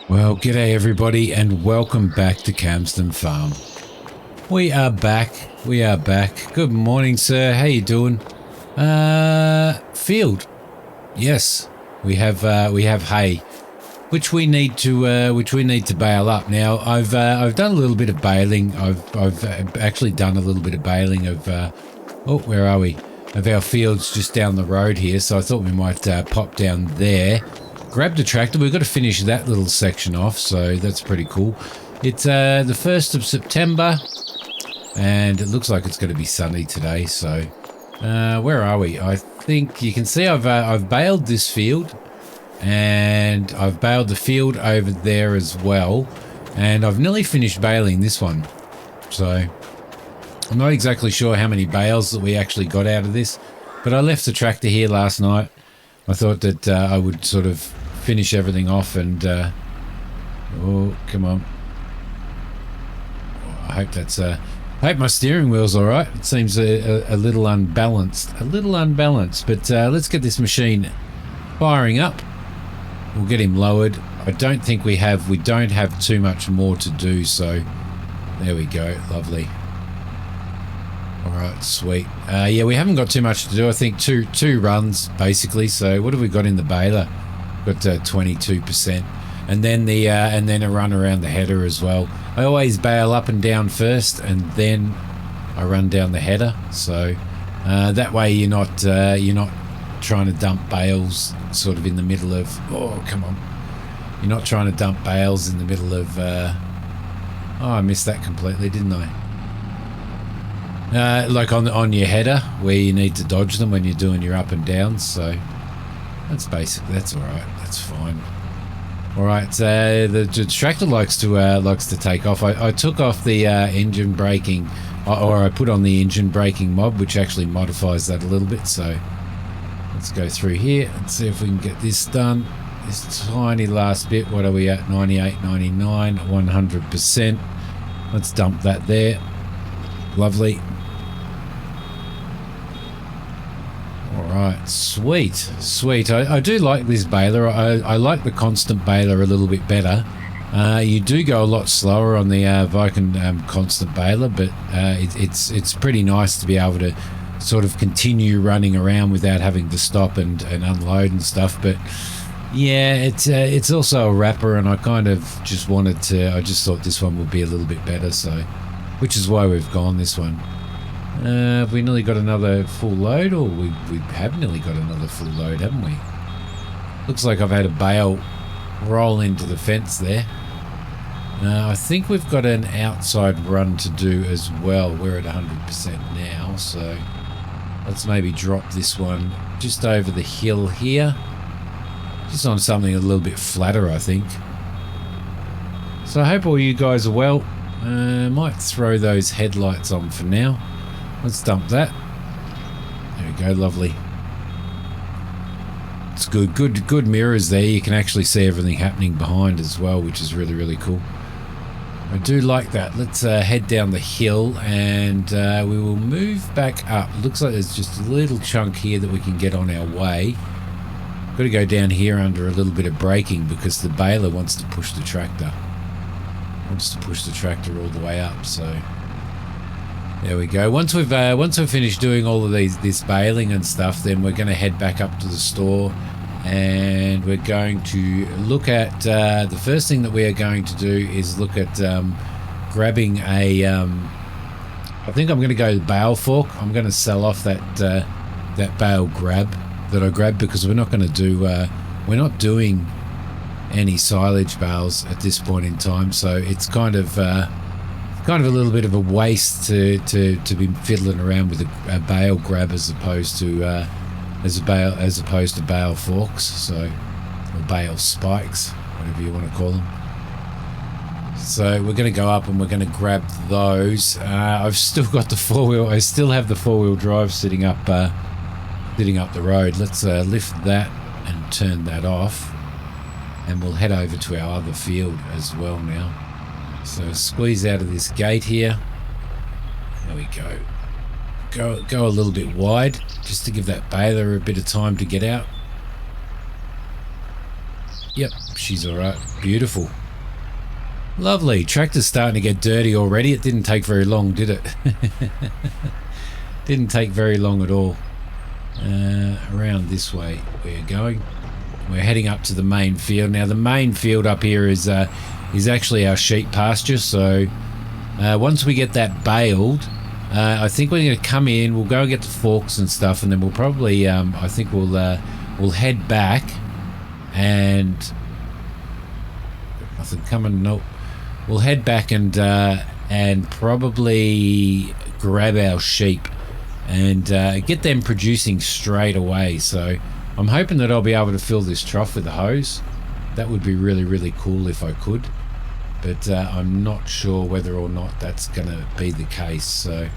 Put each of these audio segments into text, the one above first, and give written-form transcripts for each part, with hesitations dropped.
Well, g'day everybody and welcome back to Calmsden Farm. We are back. Good morning, sir. How you doing? Field. Yes, we have hay, which we need to bale up. Now, I've done a little bit of baling. I've actually done a little bit of baling of where are we? Of our fields just down the road here. So I thought we might pop down there. Grabbed a tractor. We've got to finish that little section off, so that's pretty cool. It's the 1st of September, and it looks like it's going to be sunny today. So, where are we? I think you can see I've baled this field, and I've baled the field over there as well, and I've nearly finished baling this one. So, I'm not exactly sure how many bales that we actually got out of this, but I left the tractor here last night. I thought that I would sort of finish everything off and oh, come on. I hope that's I hope my steering wheel's all right. It seems a little unbalanced, but let's get this machine firing up. We'll get him lowered. I don't think we don't have too much more to do, so there we go. Lovely. All right, sweet. Yeah, we haven't got too much to do. I think two runs basically. So what have we got in the baler? Got 22%, and then a run around the header as well. I always bale up and down first, and then I run down the header. So that way you're not trying to dump bales sort of in the middle of. Oh, come on! You're not trying to dump bales in the middle of. Oh, I missed that completely, didn't I? Like on your header, where you need to dodge them when you're doing your up and downs. So that's basic. That's all right. That's fine. All right. The tractor likes to take off. I took off the engine braking, or I put on the engine braking mod, which actually modifies that a little bit. So let's go through here and see if we can get this done. This tiny last bit. What are we at? 98, 99, 100%. Let's dump that there. Lovely. Alright, sweet. I do like this baler. I like the constant baler a little bit better. You do go a lot slower on the Vicon constant baler, but it's pretty nice to be able to sort of continue running around without having to stop and unload and stuff. But yeah, it's also a wrapper, and I kind of just I just thought this one would be a little bit better, so which is why we've gone this one. Have we nearly got another full load, or we have nearly got another full load, haven't we? Looks like I've had a bale roll into the fence there. I think we've got an outside run to do as well. We're at 100% now, so let's maybe drop this one just over the hill here. Just on something a little bit flatter, I think. So I hope all you guys are well. Might throw those headlights on for now. Let's dump that. There we go, lovely. It's good mirrors there. You can actually see everything happening behind as well, which is really, really cool. I do like that. Let's head down the hill, and we will move back up. Looks like there's just a little chunk here that we can get on our way. Got to go down here under a little bit of braking because the baler wants to push the tractor. Wants to push the tractor all the way up, so there we go. Once we've finished doing all of this baling and stuff, then we're going to head back up to the store, and we're going to look at the first thing that we are going to do is look at grabbing a I think I'm going to go the bale fork. I'm going to sell off that bale grab that I grabbed, because we're not going to do we're not doing any silage bales at this point in time, so it's kind of a little bit of a waste to be fiddling around with a bale grab as opposed to bale forks, so, or bale spikes, whatever you want to call them. So we're going to go up and we're going to grab those. I've still got the four-wheel. I still have the four-wheel drive sitting up the road. Let's lift that and turn that off, and we'll head over to our other field as well now. So squeeze out of this gate here. There we go. Go a little bit wide, just to give that baler a bit of time to get out. Yep, she's all right. Beautiful. Lovely. Tractor's starting to get dirty already. It didn't take very long, did it? Didn't take very long at all. Around this way we're going. We're heading up to the main field. Now the main field up here is actually our sheep pasture. So once we get that baled, I think we're going to come in. We'll go and get the forks and stuff, and then we'll probably I think we'll head back and nothing coming. Nope. We'll head back and probably grab our sheep and get them producing straight away. So I'm hoping that I'll be able to fill this trough with a hose. That would be really, really cool if I could. But I'm not sure whether or not that's going to be the case. So,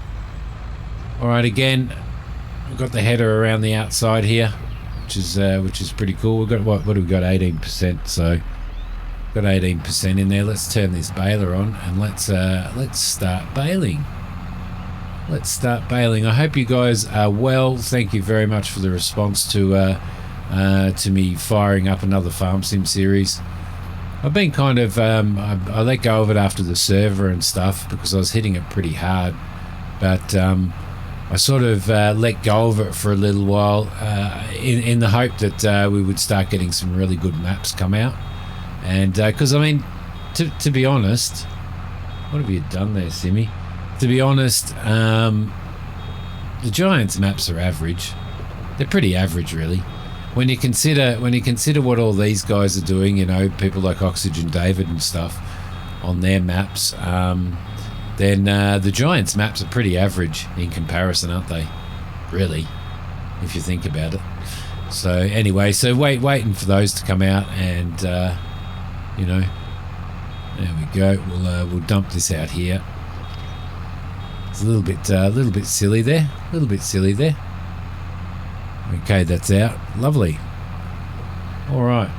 all right, again, we've got the header around the outside here, which is pretty cool. We've got what have we got? 18%. So, got 18% in there. Let's turn this baler on and let's start baling. Let's start baling. I hope you guys are well. Thank you very much for the response to me firing up another farm sim series. I've been kind of I let go of it after the server and stuff because I was hitting it pretty hard, but I sort of let go of it for a little while in the hope that we would start getting some really good maps come out. And because I mean, to be honest, what have you done there, Simi? To be honest, the Giants maps are average. They're pretty average, really. When you consider what all these guys are doing, you know, people like Oxygen David and stuff on their maps, then the Giants maps are pretty average in comparison, aren't they? Really, if you think about it. So anyway, so waiting for those to come out, and you know, there we go. We'll dump this out here. It's a little bit silly there. A little bit silly there. Okay, that's out. Lovely. All right.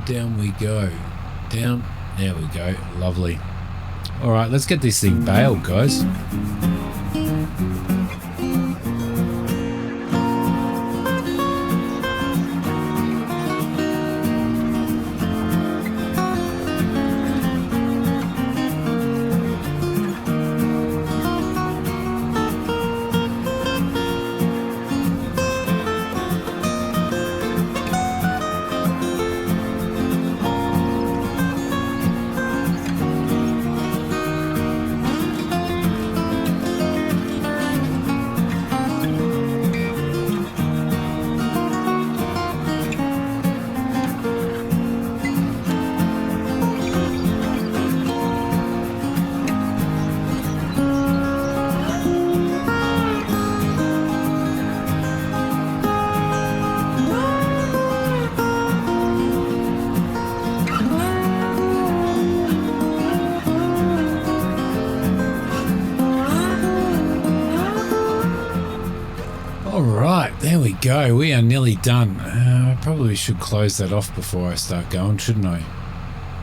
Down we go. Down. There we go. Lovely. All right, let's get this thing baled, guys. There we go. We are nearly done. I probably should close that off before I start going, shouldn't I?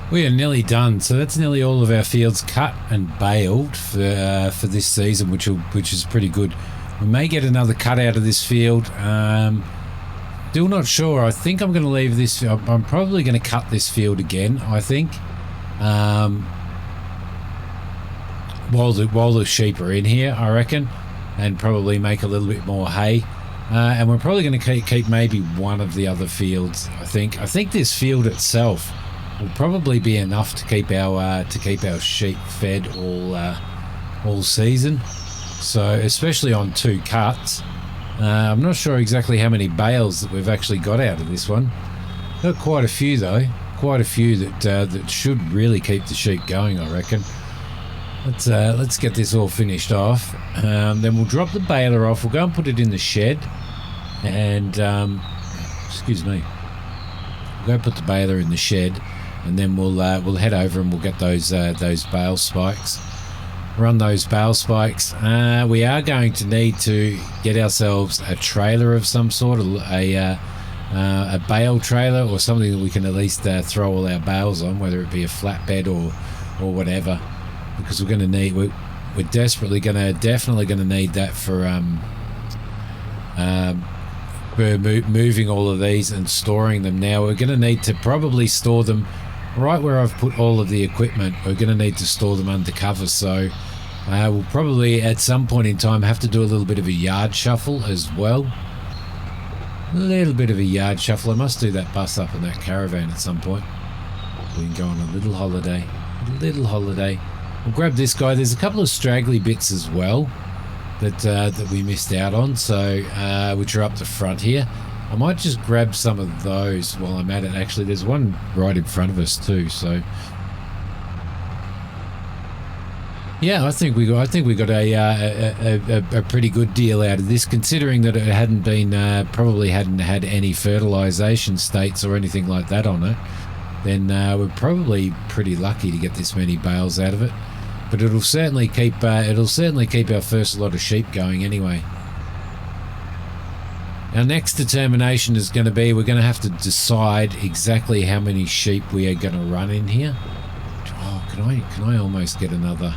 We are nearly done. So that's nearly all of our fields cut and baled for this season, which is pretty good. We may get another cut out of this field. Still not sure. I think I'm going to leave this. I'm probably going to cut this field again, I think. While the sheep are in here, I reckon, and probably make a little bit more hay. And we're probably going to keep maybe one of the other fields. I think this field itself will probably be enough to keep our sheep fed all season. So especially on 2 cuts. I'm not sure exactly how many bales that we've actually got out of this one. Got quite a few though. Quite a few that should really keep the sheep going, I reckon. Let's get this all finished off. Then we'll drop the baler off. We'll go and put it in the shed. And excuse me. We'll go put the baler in the shed, and then we'll head over and we'll get those bale spikes. Run those bale spikes. We are going to need to get ourselves a trailer of some sort, a bale trailer or something that we can at least throw all our bales on, whether it be a flatbed or whatever. Because we're going to need, we're definitely going to need that for prefer moving all of these and storing them. Now we're going to need to probably store them right where I've put all of the equipment. We're going to need to store them undercover, so we'll probably at some point in time have to do a little bit of a yard shuffle as well. A little bit of a yard shuffle. I must do that bus up in that caravan at some point. We can go on a little holiday. We'll grab this guy. There's a couple of straggly bits as well that we missed out on, so which are up the front here. I might just grab some of those while I'm at it. Actually, there's one right in front of us too, so yeah, I think we got a pretty good deal out of this, considering that it hadn't been probably hadn't had any fertilization states or anything like that on it. Then we're probably pretty lucky to get this many bales out of it. But it'll certainly keep our first lot of sheep going anyway. Our next determination is going to be, we're going to have to decide exactly how many sheep we are going to run in here. Oh, can I almost get another?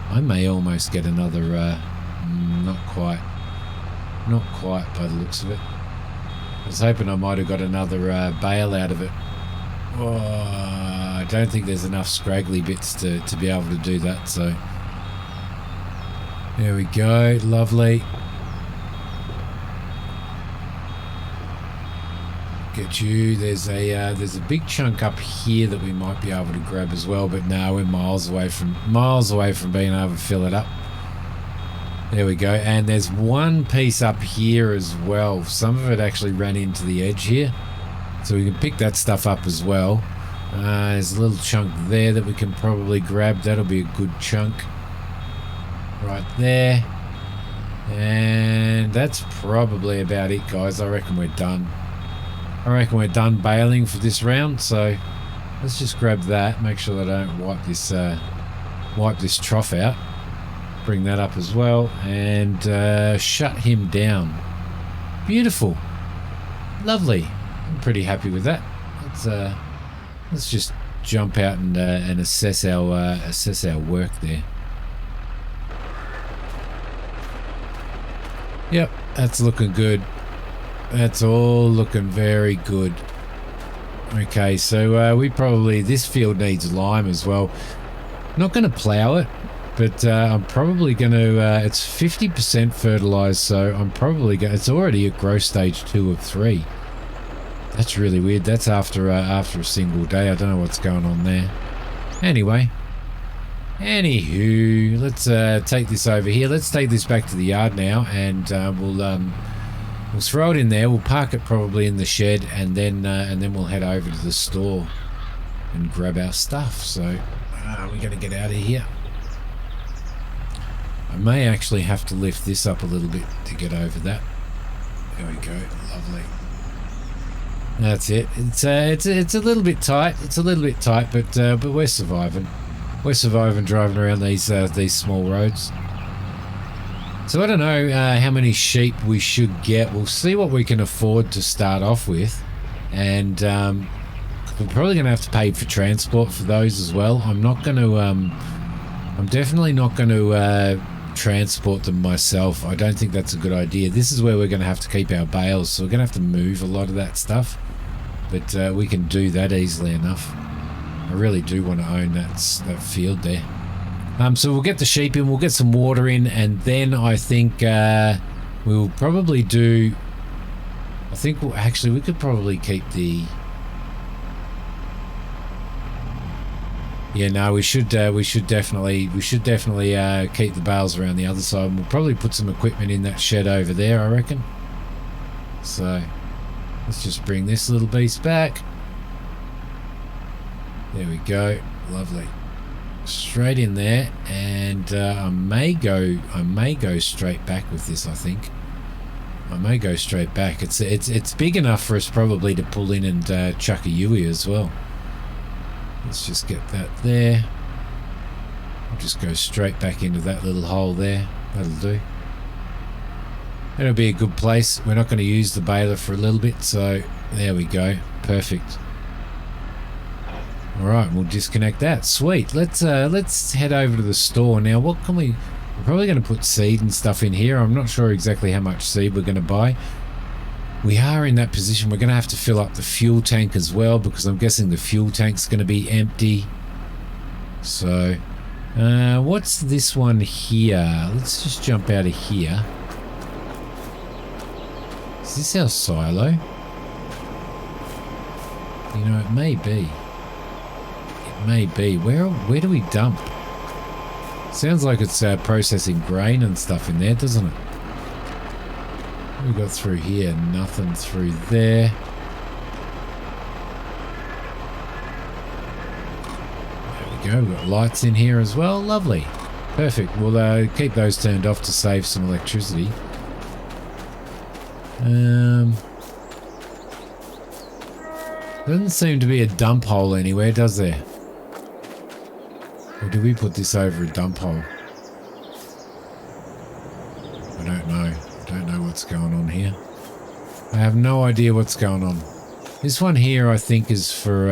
I may almost get another. Not quite by the looks of it. I was hoping I might have got another bale out of it. Oh, I don't think there's enough scraggly bits to be able to do that, so there we go. Lovely. Get you. There's a big chunk up here that we might be able to grab as well, but no, we're miles away from being able to fill it up. There we go. And there's one piece up here as well. Some of it actually ran into the edge here, so we can pick that stuff up as well. There's a little chunk there that we can probably grab. That'll be a good chunk right there. And that's probably about it, guys. I reckon we're done. Baling for this round, so let's just grab that. Make sure that I don't wipe this trough out. Bring that up as well, and shut him down. Beautiful. Lovely. I'm pretty happy with that. Let's just jump out and assess our work there. Yep, that's looking good. That's all looking very good. Okay, so this field needs lime as well. Not going to plow it, but I'm probably going to. It's 50% fertilized, so I'm probably going. It's already at growth stage 2 of 3. That's really weird. That's after a single day. I don't know what's going on there. Anyway, anywho, let's take this over here. Let's take this back to the yard now, and we'll throw it in there. We'll park it probably in the shed, and then we'll head over to the store and grab our stuff. So we're going to get out of here. I may actually have to lift this up a little bit to get over that. There we go. Lovely. That's it. It's a little bit tight. It's a little bit tight, but we're surviving. We're surviving driving around these small roads. So I don't know how many sheep we should get. We'll see what we can afford to start off with, and we're probably going to have to pay for transport for those as well. I'm definitely not going to transport them myself. I don't think that's a good idea. This is where we're going to have to keep our bales, so we're going to have to move a lot of that stuff, but we can do that easily enough. I really do want to own that field there. So we'll get the sheep in, we'll get some water in, and then I think we'll probably do. I think we could probably keep the. Yeah, no, we should definitely keep the bales around the other side. And we'll probably put some equipment in that shed over there, I reckon. So let's just bring this little beast back. There we go, lovely. Straight in there, and I may go straight back with this. I think I may go straight back. It's big enough for us probably to pull in and chuck a Yui as well. Let's just get that there. I'll just go straight back into that little hole there. That'll do. That'll be a good place. We're not going to use the baler for a little bit, so there we go. Perfect. Alright, we'll disconnect that. Sweet. Let's head over to the store now. What can we're probably going to put seed and stuff in here. I'm not sure exactly how much seed we're going to buy. we are in that position. We're going to have to fill up the fuel tank as well, because I'm guessing the fuel tank's going to be empty. So, what's this one here? Let's just jump out of here. Is this our silo? You know, it may be. It may be. Where do we dump? Sounds like it's processing grain and stuff in there, doesn't it? What we got through here? Nothing through there. There we go. We've got lights in here as well. Lovely. Perfect. We'll keep those turned off to save some electricity. Doesn't seem to be a dump hole anywhere, does there? Or do we put this over a dump hole? I don't know. I don't know what's going on here. I have no idea what's going on. This one here, I think, is for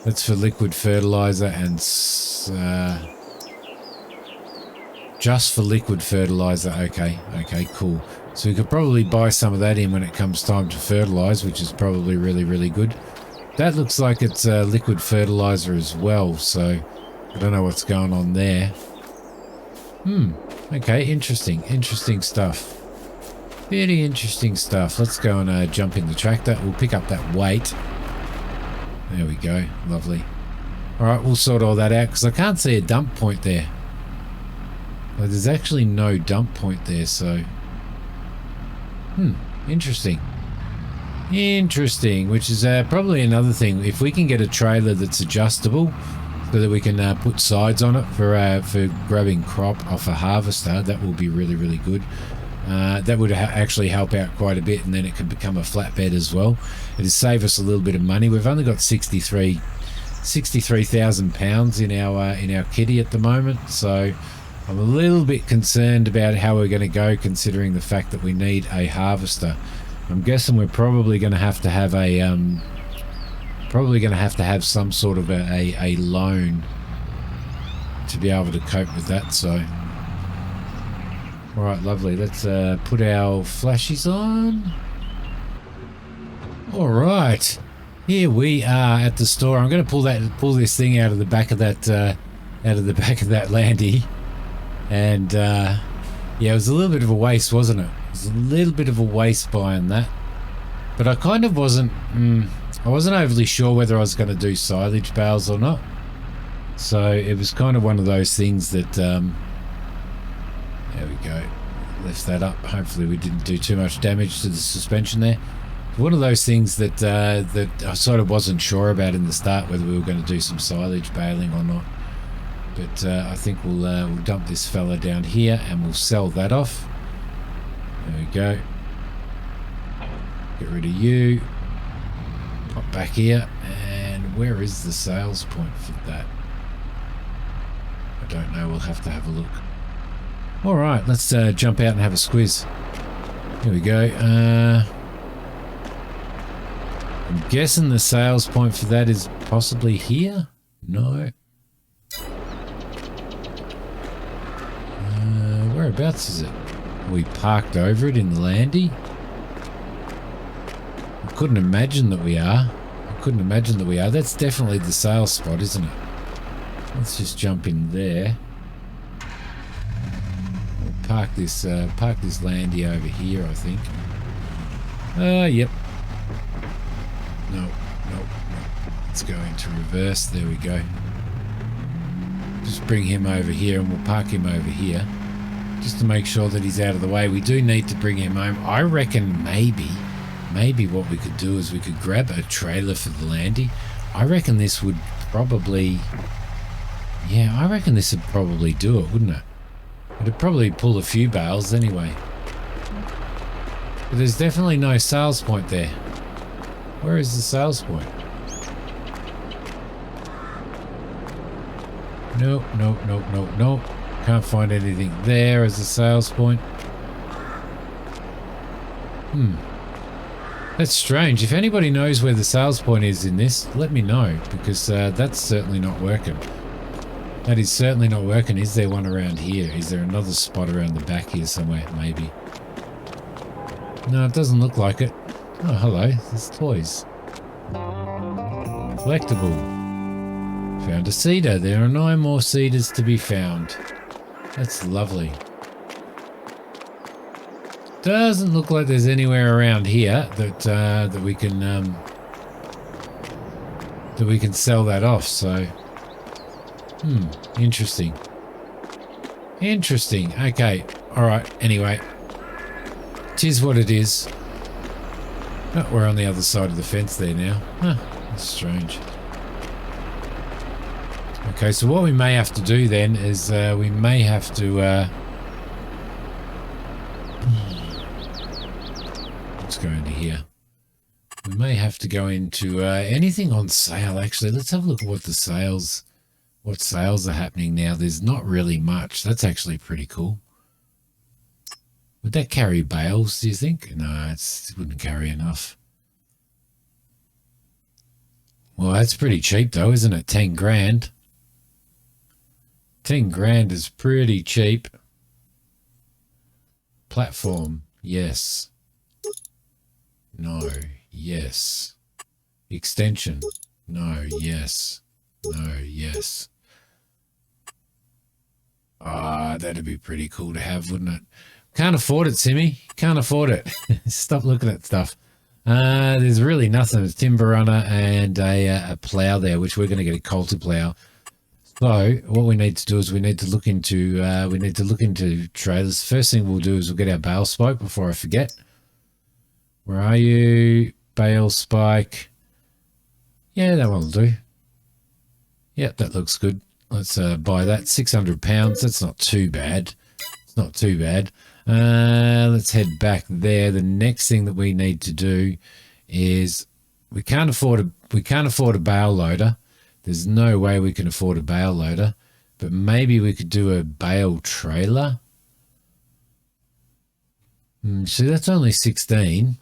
that's for liquid fertilizer and just for liquid fertilizer. Okay, cool. So we could probably buy some of that in when it comes time to fertilize, which is probably really, really good. That looks like it's liquid fertilizer as well, so I don't know what's going on there. Okay, interesting stuff. Very interesting stuff. Let's go and jump in the tractor. We'll pick up that weight. There we go, lovely. Alright, we'll sort all that out, because I can't see a dump point there. Well, there's actually no dump point there, so... interesting. Interesting, which is probably another thing. If we can get a trailer that's adjustable so that we can put sides on it for grabbing crop off a harvester, that will be really, really good. That would actually help out quite a bit, and then it could become a flatbed as well. It'd save us a little bit of money. We've only got 63,000 pounds in our kitty at the moment, so I'm a little bit concerned about how we're going to go, considering the fact that we need a harvester. I'm guessing we're probably going to have to have a some sort of a loan to be able to cope with that. So, all right, lovely. Let's put our flashies on. All right, here we are at the store. I'm going to pull this thing out of the back of that Landy, and yeah, it was a little bit of a waste, wasn't it? It was a little bit of a waste buying that, but I kind of wasn't. I wasn't overly sure whether I was going to do silage bales or not. So it was kind of one of those things that, there we go, lift that up. Hopefully we didn't do too much damage to the suspension there. One of those things that that I sort of wasn't sure about in the start, whether we were going to do some silage baling or not. But I think we'll dump this fella down here and we'll sell that off. There we go. Get rid of you. Pop back here, and where is the sales point for that? I don't know, we'll have to have a look. Alright, let's jump out and have a squiz. Here we go. I'm guessing the sales point for that is possibly here? No. Whereabouts is it? Are we parked over it in the Landy? I couldn't imagine that we are. That's definitely the sales spot, isn't it? Let's just jump in there. We'll park this Landy over here, I think. Yep. No. Let's go into reverse. There we go. Just bring him over here, and we'll park him over here, just to make sure that he's out of the way. We do need to bring him home. I reckon maybe what we could do is we could grab a trailer for the Landy. I reckon this would probably... Yeah, I reckon this would probably do it, wouldn't it? It'd probably pull a few bales anyway. But there's definitely no sales point there. Where is the sales point? Nope. Can't find anything there as a sales point. That's strange. If anybody knows where the sales point is in this, let me know, because that's certainly not working. That is certainly not working. Is there one around here? Is there another spot around the back here somewhere? Maybe. No, it doesn't look like it. Oh, hello. There's toys. Collectible. Found a cedar. There are 9 more cedars to be found. That's lovely. Doesn't look like there's anywhere around here that we can sell that off. So, interesting. Interesting. Okay. All right. Anyway, tis what it is. Oh, we're on the other side of the fence there now. Huh. That's strange. Okay, so what we may have to do then is we may have to... let's go into here. We may have to go into anything on sale, actually. Let's have a look at what what sales are happening now. There's not really much. That's actually pretty cool. Would that carry bales, do you think? No, it wouldn't carry enough. Well, that's pretty cheap though, isn't it? 10 grand. 10 grand is pretty cheap. Platform, yes. No, yes. Extension, no, yes. No, yes. Ah, that'd be pretty cool to have, wouldn't it? Can't afford it, Simmy. Can't afford it. Stop looking at stuff. There's really nothing. A timber runner and a plow there, which we're going to get a culti plow. So what we need to do is we need to look into trailers. First thing we'll do is we'll get our bale spike before I forget. Where are you? Bale spike. Yeah, that one will do. Yep, that looks good. Let's buy that. £600. That's not too bad. It's not too bad. Let's head back there. The next thing that we need to do is we can't afford a bale loader. There's no way we can afford a bale loader, but maybe we could do a bale trailer. So that's only 16.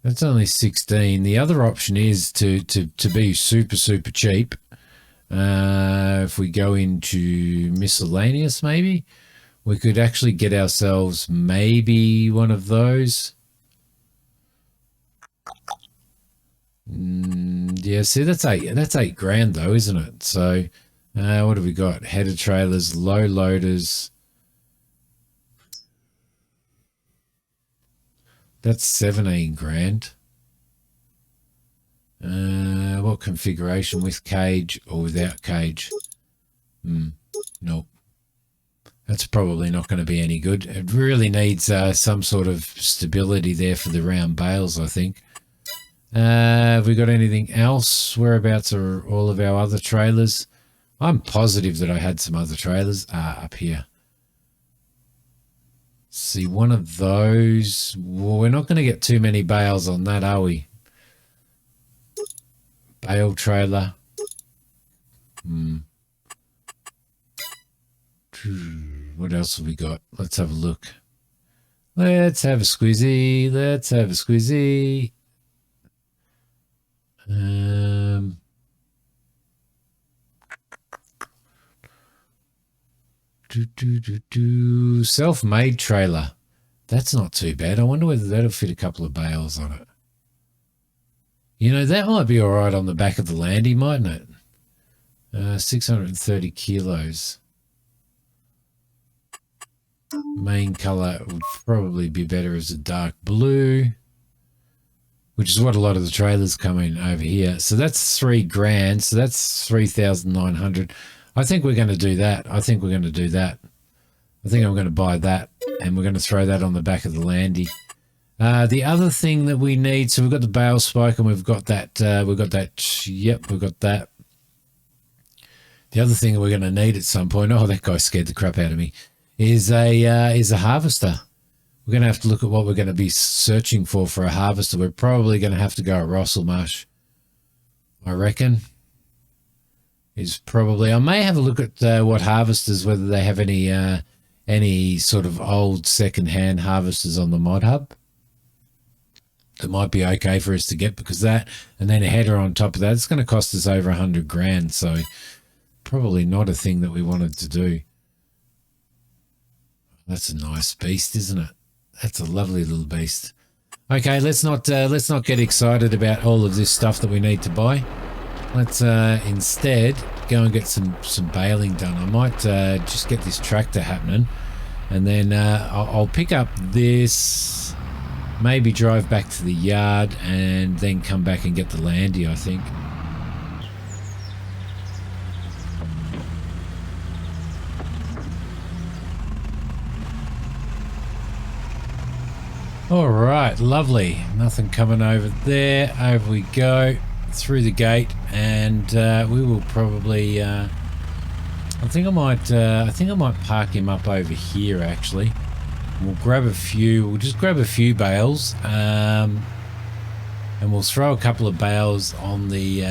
That's only 16. The other option is to be super cheap. If we go into miscellaneous, maybe we could actually get ourselves maybe one of those. Yeah, see, that's eight grand though, isn't it? So what have we got? Header trailers, low loaders. That's 17 grand. What configuration, with cage or without cage? Nope. That's probably not going to be any good. It really needs some sort of stability there for the round bales, I think. Have we got anything else? Whereabouts are all of our other trailers? I'm positive that I had some other trailers up here. See, one of those. Well, we're not going to get too many bales on that, are we? Bale trailer. What else have we got? Let's have a look. Let's have a squeezy. Let's have a squeezy. Self-made trailer. That's not too bad. I wonder whether that'll fit a couple of bales on it. You know, that might be all right on the back of the Landy, mightn't it? 630 kilos. Main color would probably be better as a dark blue, which is what a lot of the trailers come in over here. So that's 3 grand. So that's 3,900. I think we're going to do that. I think we're going to do that. I think I'm going to buy that, and we're going to throw that on the back of the Landy. The other thing that we need, so we've got the bale spike, and we've got that. Yep, we've got that. The other thing that we're going to need at some point, oh, that guy scared the crap out of me, is a harvester. We're going to have to look at what we're going to be searching for a harvester. We're probably going to have to go at Rosselmarsh, I reckon. Is probably, I may have a look at what harvesters, whether they have any sort of old second-hand harvesters on the mod hub. That might be okay for us to get, because that, and then a header on top of that, it's going to cost us over 100 grand. So probably not a thing that we wanted to do. That's a nice beast, isn't it? That's a lovely little beast. Okay, let's not get excited about all of this stuff that we need to buy. Let's instead go and get some baling done. I might just get this tractor happening, and then I'll pick up this, maybe drive back to the yard, and then come back and get the landy, I think. All right, lovely. Nothing coming over there. Over we go through the gate, and we will probably. I think I might park him up over here. Actually, we'll grab a few. We'll just grab a few bales, and we'll throw a couple of bales on the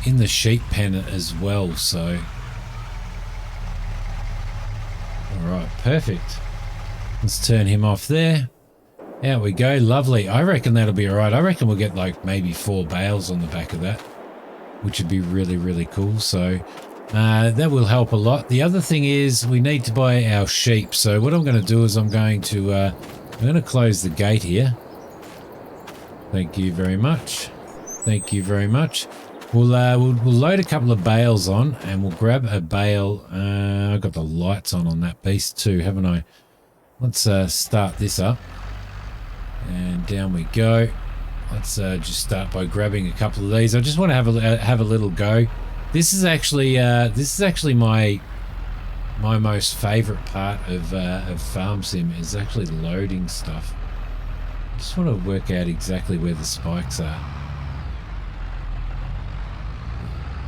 in the sheep pen as well. So, all right, perfect. Let's turn him off there. Out we go. Lovely. I reckon that'll be all right. I reckon we'll get like maybe 4 bales on the back of that, which would be really, really cool. So that will help a lot. The other thing is we need to buy our sheep. So what I'm going to do is I'm going to close the gate here. Thank you very much. Thank you very much. We'll load a couple of bales on, and we'll grab a bale. I've got the lights on that beast too, haven't I? Let's start this up, and down we go. Let's just start by grabbing a couple of these. I just want to have a little go. This is actually my most favourite part of Farm Sim, is actually loading stuff. I just want to work out exactly where the spikes are.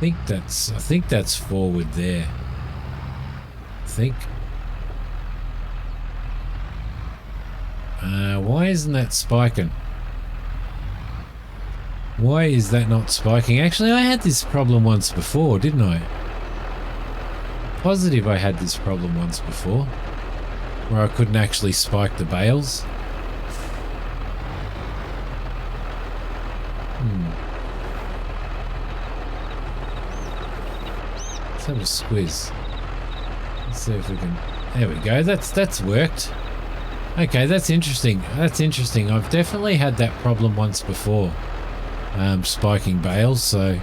I think that's forward there. I think. Why isn't that spiking? Why is that not spiking? Actually, I had this problem once before, didn't I? Positive I had this problem once before, where I couldn't actually spike the bales. Let's have a squiz. Let's see if we can... There we go. That's worked. Okay, that's interesting. That's interesting. I've definitely had that problem once before, spiking bales, so...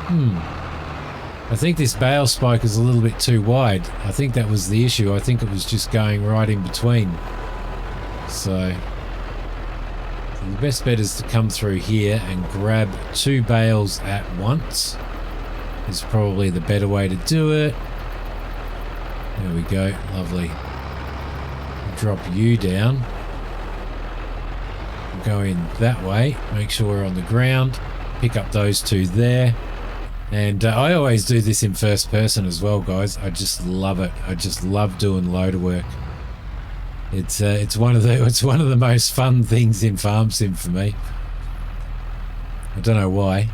I think this bale spike is a little bit too wide. I think that was the issue. I think it was just going right in between. So the best bet is to come through here and grab 2 bales at once. Is probably the better way to do it. There we go. Lovely. Drop you down. Go in that way. Make sure we're on the ground. Pick up those 2 there. And I always do this in first person as well, guys. I just love it. I just love doing loader work. It's one of the most fun things in Farm Sim for me. I don't know why.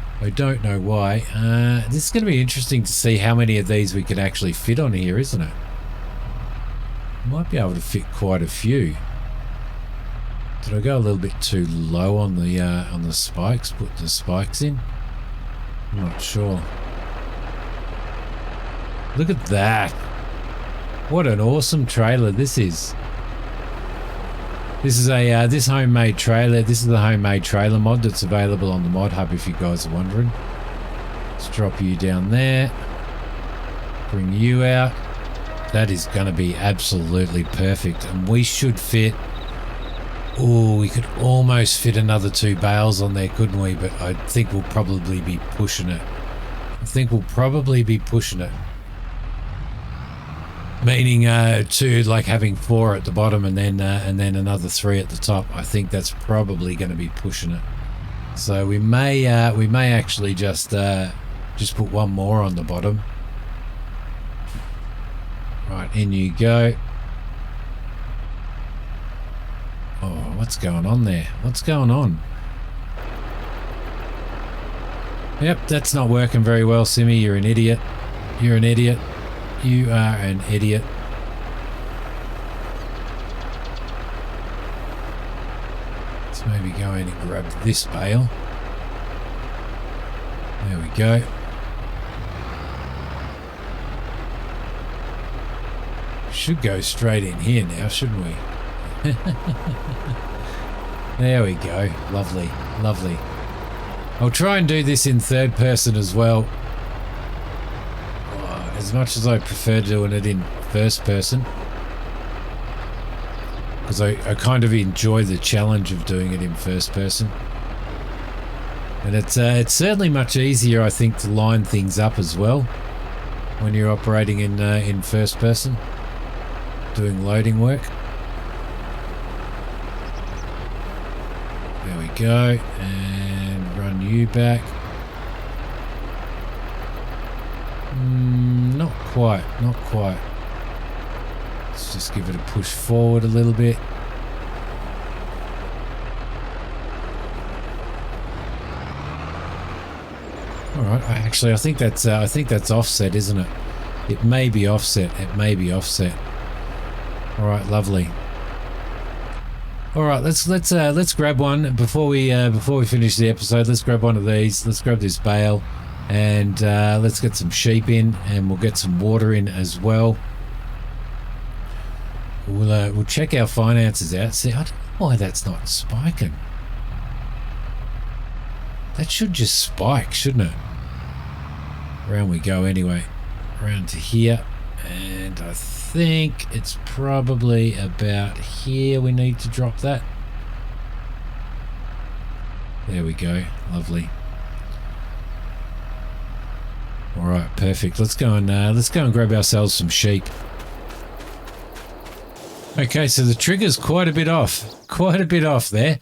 This is going to be interesting to see how many of these we can actually fit on here, isn't it? Might be able to fit quite a few. Did I go a little bit too low on the spikes? Put the spikes in? I'm not sure. Look at that. What an awesome trailer this is. This is a this homemade trailer. This is the homemade trailer mod that's available on the Mod Hub if you guys are wondering. Let's drop you down there. Bring you out. That is going to be absolutely perfect, and we should fit... Oh, we could almost fit another 2 bales on there, couldn't we? But I think we'll probably be pushing it. Meaning 2, like having 4 at the bottom and then another 3 at the top. I think that's probably going to be pushing it. So we may actually just put 1 more on the bottom. Right, in you go. Oh, what's going on there? What's going on? Yep, that's not working very well, Simmy. You're an idiot. You're an idiot. You are an idiot. Let's maybe go in and grab this bale. There we go. should go straight in here now, shouldn't we? There we go. Lovely, lovely. I'll try and do this in third person as well. As much as I prefer doing it in first person. Because I kind of enjoy the challenge of doing it in first person. And it's certainly much easier, I think, to line things up as well when you're operating in first person, doing loading work. There we go, and run you back. Not quite, not quite. Let's just give it a push forward a little bit. All right, actually, I think that's offset, isn't it? It may be offset. It may be offset. All right, lovely. All right, let's grab one before we finish the episode. Let's grab one of these. Let's grab this bale, and let's get some sheep in, and we'll get some water in as well. We'll check our finances out. See, I don't know why that's not spiking. That should just spike, shouldn't it? Around we go anyway. Around to here. And I think it's probably about here we need to drop that. There we go. Lovely. Alright, perfect. Let's go and grab ourselves some sheep. Okay, so the trigger's quite a bit off. Quite a bit off there.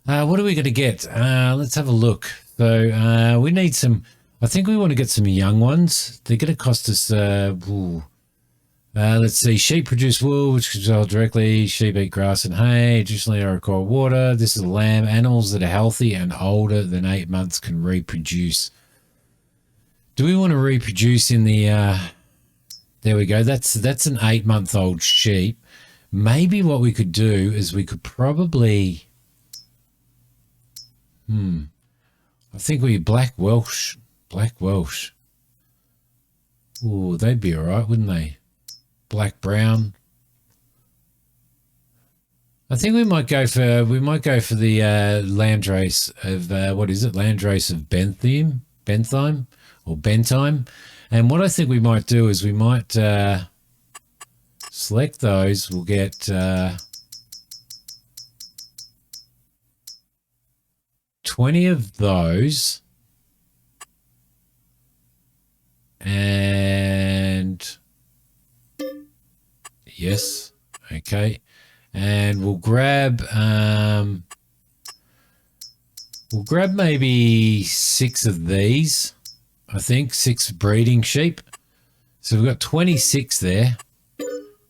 What are we going to get? Let's have a look. So we need some... I think we want to get some young ones. They're going to cost us... let's see. Sheep produce wool, which can sell directly. Sheep eat grass and hay. Additionally, they require water. This is lamb. Animals that are healthy and older than 8 months can reproduce. Do we want to reproduce in the... there we go. That's an 8-month-old sheep. Maybe what we could do is we could probably... I think we Black Welsh. Black Welsh. Ooh, they'd be all right, wouldn't they? Black Brown. I think we might go for the landrace of what is it? Landrace of Bentheim or Bentheim. And what I think we might do is we might select those. We'll get 20 of those. And yes, okay. And we'll grab maybe 6 of these. I think 6 breeding sheep. So we've got 26 there,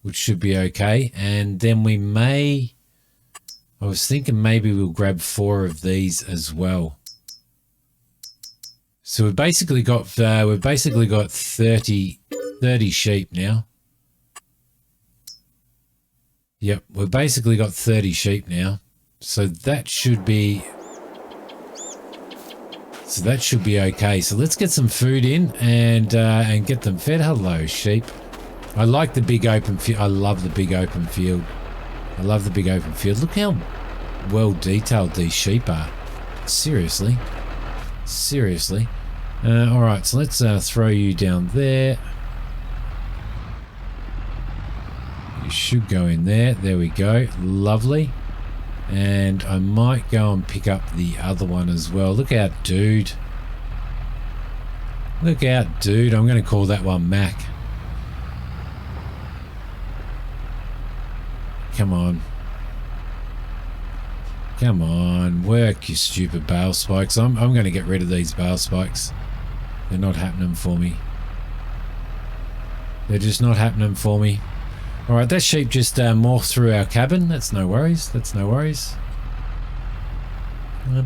which should be okay. And then we may, I was thinking maybe we'll grab 4 of these as well. So we've basically got 30 sheep now. Yep, we've basically got 30 sheep now. So that should be okay. So let's get some food in and get them fed. Hello, sheep. I like the big open field. I love the big open field. I love the big open field. Look how well detailed these sheep are. Seriously. Seriously. All right, so let's throw you down there. You should go in there. There we go. Lovely. And I might go and pick up the other one as well. Look out, dude. Look out, dude. I'm going to call that one Mac. Come on. Come on. Work, you stupid bale spikes. I'm going to get rid of these bale spikes. They're not happening for me. They're just not happening for me. Alright, that sheep just morphed through our cabin. That's no worries. That's no worries. We'll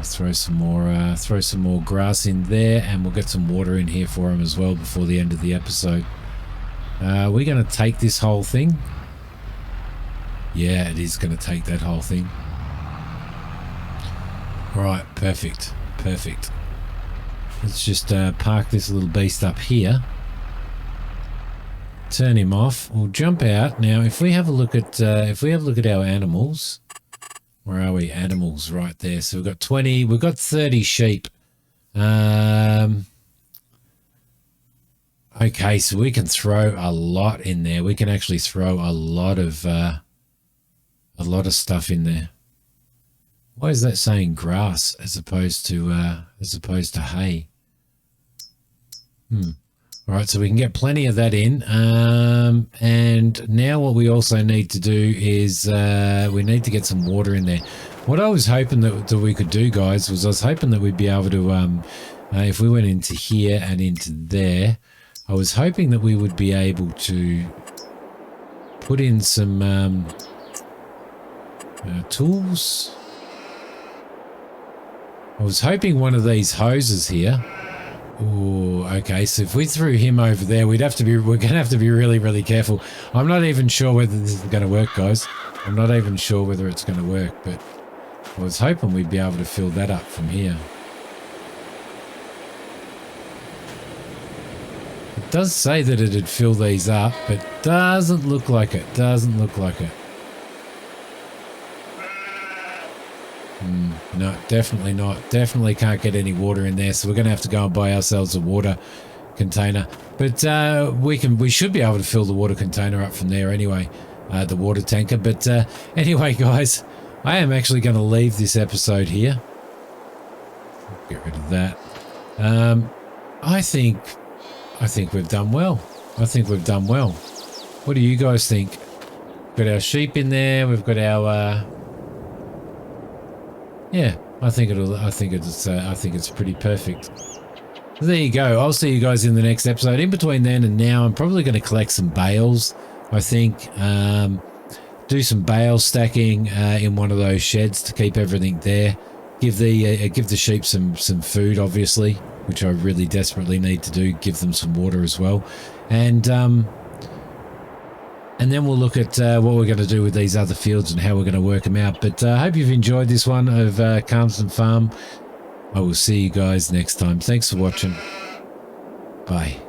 throw some more grass in there, and we'll get some water in here for him as well before the end of the episode. We're going to take this whole thing. Yeah, it is going to take that whole thing. Alright, perfect. Perfect. Let's just park this little beast up here. turn him off. We'll jump out now. If we have a look at our animals, where are we? Animals, right there. So we've got 20. We've got 30 sheep. Okay, so we can throw a lot in there. We can actually throw a lot of stuff in there. Why is that saying grass as opposed to hay? All right, so we can get plenty of that in. And now what we also need to do is we need to get some water in there. What I was hoping that we could do, guys, was I was hoping that we'd be able to, if we went into here and into there, I was hoping that we would be able to put in some tools. I was hoping one of these hoses here. Oh, okay. So if we threw him over there, we're going to have to be really, really careful. I'm not even sure whether this is going to work, guys. I'm not even sure whether it's going to work, but I was hoping we'd be able to fill that up from here. It does say that it'd fill these up, but doesn't look like it. Doesn't look like it. No, definitely not. Definitely can't get any water in there, so we're going to have to go and buy ourselves a water container. But we should be able to fill the water container up from there anyway, the water tanker. But anyway, guys, I am actually going to leave this episode here. Get rid of that. I think we've done well. I think we've done well. What do you guys think? We've got our sheep in there. We've got our yeah, I think it's pretty perfect. There you go. I'll see you guys in the next episode. In between then and now, I'm probably going to collect some bales. I think do some bale stacking in one of those sheds to keep everything there. Give the sheep some food, obviously, which I really desperately need to do. Give them some water as well, and then we'll look at what we're going to do with these other fields and how we're going to work them out. But I hope you've enjoyed this one of Calmsden Farm. I will see you guys next time. Thanks for watching. Bye.